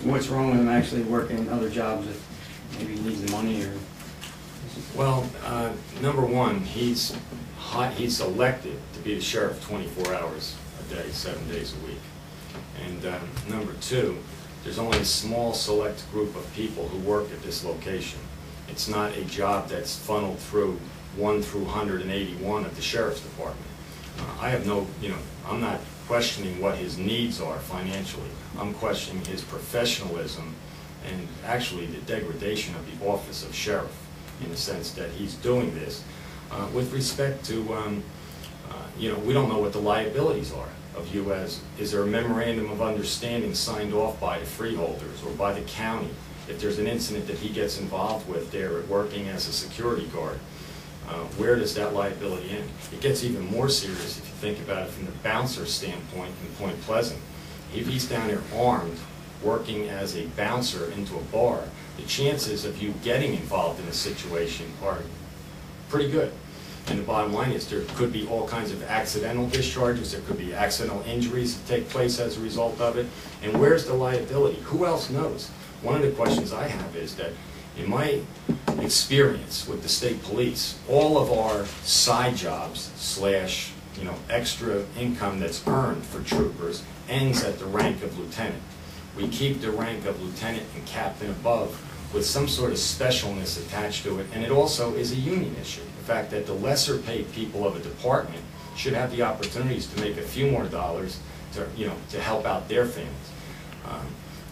what's wrong with him actually working other jobs if maybe he needs the money or? Well, number one, he's elected to be the sheriff 24 hours a day, 7 days a week. And number two, there's only a small select group of people who work at this location. It's not a job that's funneled through 1 through 181 of the sheriff's department. I have no, I'm not questioning what his needs are financially. I'm questioning his professionalism and actually the degradation of the office of sheriff, in the sense that he's doing this. With respect to, we don't know what the liabilities are of you as, is there a memorandum of understanding signed off by the freeholders or by the county if there's an incident that he gets involved with there working as a security guard? Where does that liability end? It gets even more serious if you think about it from the bouncer standpoint in Point Pleasant. If he's down there armed, working as a bouncer into a bar, the chances of you getting involved in a situation are pretty good. And the bottom line is there could be all kinds of accidental discharges, there could be accidental injuries that take place as a result of it. And where's the liability? Who else knows? One of the questions I have is that in my experience with the state police, all of our side jobs slash extra income that's earned for troopers ends at the rank of lieutenant. We keep the rank of lieutenant and captain above with some sort of specialness attached to it, and it also is a union issue. The fact that the lesser paid people of a department should have the opportunities to make a few more dollars to help out their families.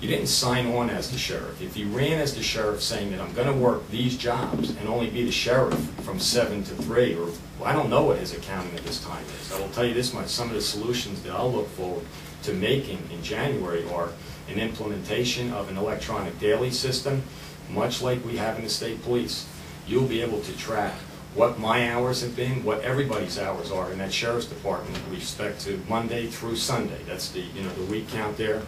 You didn't sign on as the sheriff. If you ran as the sheriff saying that I'm going to work these jobs and only be the sheriff from 7 to 3, or I don't know what his accounting at this time is. I will tell you this much, some of the solutions that I'll look forward to making in January are an implementation of an electronic daily system, much like we have in the state police. You'll be able to track what my hours have been, what everybody's hours are in that sheriff's department with respect to Monday through Sunday. That's the the week count there.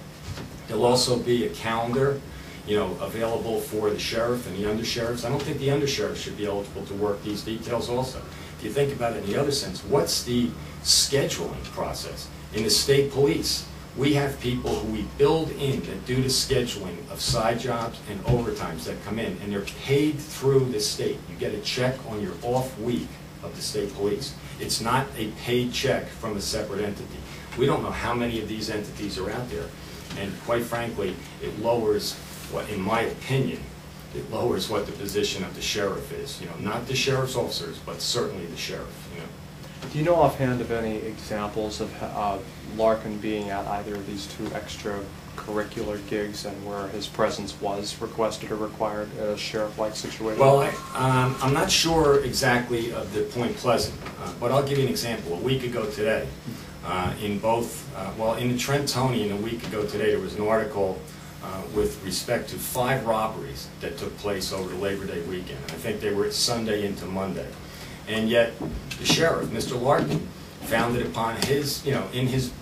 There'll also be a calendar, available for the sheriff and the undersheriffs. I don't think the undersheriffs should be eligible to work these details also. If you think about it in the other sense, what's the scheduling process? In the state police, we have people who we build in that do the scheduling of side jobs and overtimes that come in, and they're paid through the state. You get a check on your off week of the state police. It's not a paid check from a separate entity. We don't know how many of these entities are out there. And quite frankly, it lowers what, in my opinion, it lowers what the position of the sheriff is. Not the sheriff's officers, but certainly the sheriff. Do you know offhand of any examples of Larkin being at either of these two extracurricular gigs and where his presence was requested or required in a sheriff-like situation? Well, I'm not sure exactly of the Point Pleasant, but I'll give you an example. A week ago today, in both, in the Trentonian a week ago today, there was an article with respect to 5 robberies that took place over the Labor Day weekend. I think they were Sunday into Monday. And yet, the sheriff, Mr. Larkin, founded upon his, in his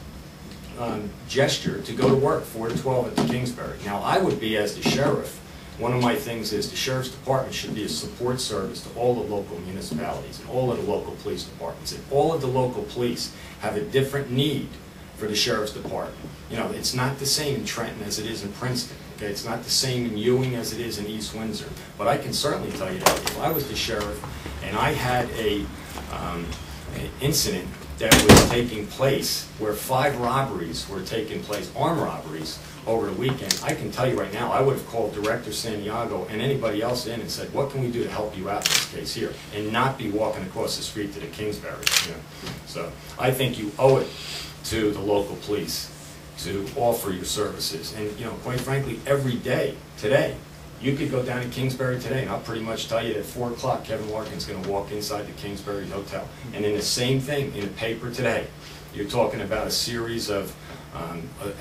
gesture to go to work 4 to 12 at the Kingsbury. Now, I would be, as the sheriff, one of my things is the sheriff's department should be a support service to all the local municipalities and all of the local police departments. And all of the local police have a different need for the sheriff's department. It's not the same in Trenton as it is in Princeton. Okay, it's not the same in Ewing as it is in East Windsor. But I can certainly tell you that if I was the sheriff and I had an incident that was taking place where 5 robberies were taking place, armed robberies, over the weekend, I can tell you right now, I would have called Director Santiago and anybody else in and said, what can we do to help you out in this case here? And not be walking across the street to the Kingsbury. So I think you owe it to the local police to offer your services. And quite frankly, every day, today, you could go down to Kingsbury today, and I'll pretty much tell you that at 4 o'clock, Kevin Larkin's going to walk inside the Kingsbury Hotel. And in the same thing, in the paper today, you're talking about a series of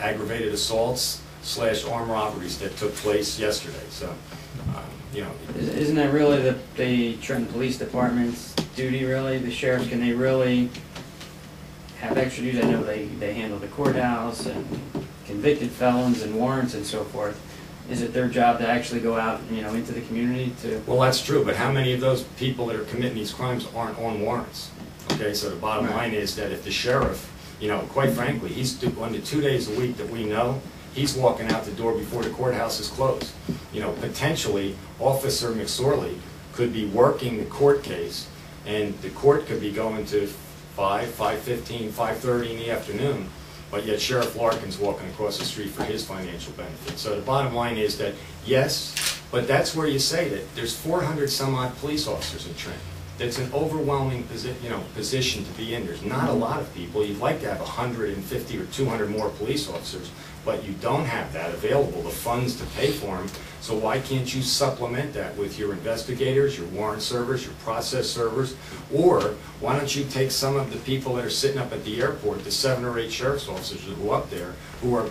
aggravated assaults / armed robberies that took place yesterday. So, Isn't that really the Trenton Police Department's duty, really? The sheriffs, can they really have extra duties? I know they handle the courthouse and convicted felons and warrants and so forth. Is it their job to actually go out, into the community to... Well, that's true, but how many of those people that are committing these crimes aren't on warrants? Okay, so the bottom line is that if the sheriff, quite frankly, he's on the 2 days a week that we know, he's walking out the door before the courthouse is closed. You know, potentially, Officer McSorley could be working the court case, and the court could be going to 5:15, 5:30 in the afternoon, but yet Sheriff Larkin's walking across the street for his financial benefit. So the bottom line is that, yes, but that's where you say that there's 400 some odd police officers in Trenton. That's an overwhelming position to be in. There's not a lot of people. You'd like to have 150 or 200 more police officers, but you don't have that available, the funds to pay for them. So why can't you supplement that with your investigators, your warrant servers, your process servers? Or why don't you take some of the people that are sitting up at the airport, the 7 or 8 sheriff's officers that go up there,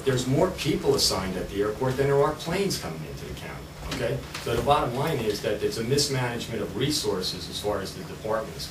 there's more people assigned at the airport than there are planes coming into the county. Okay? So the bottom line is that it's a mismanagement of resources as far as the department is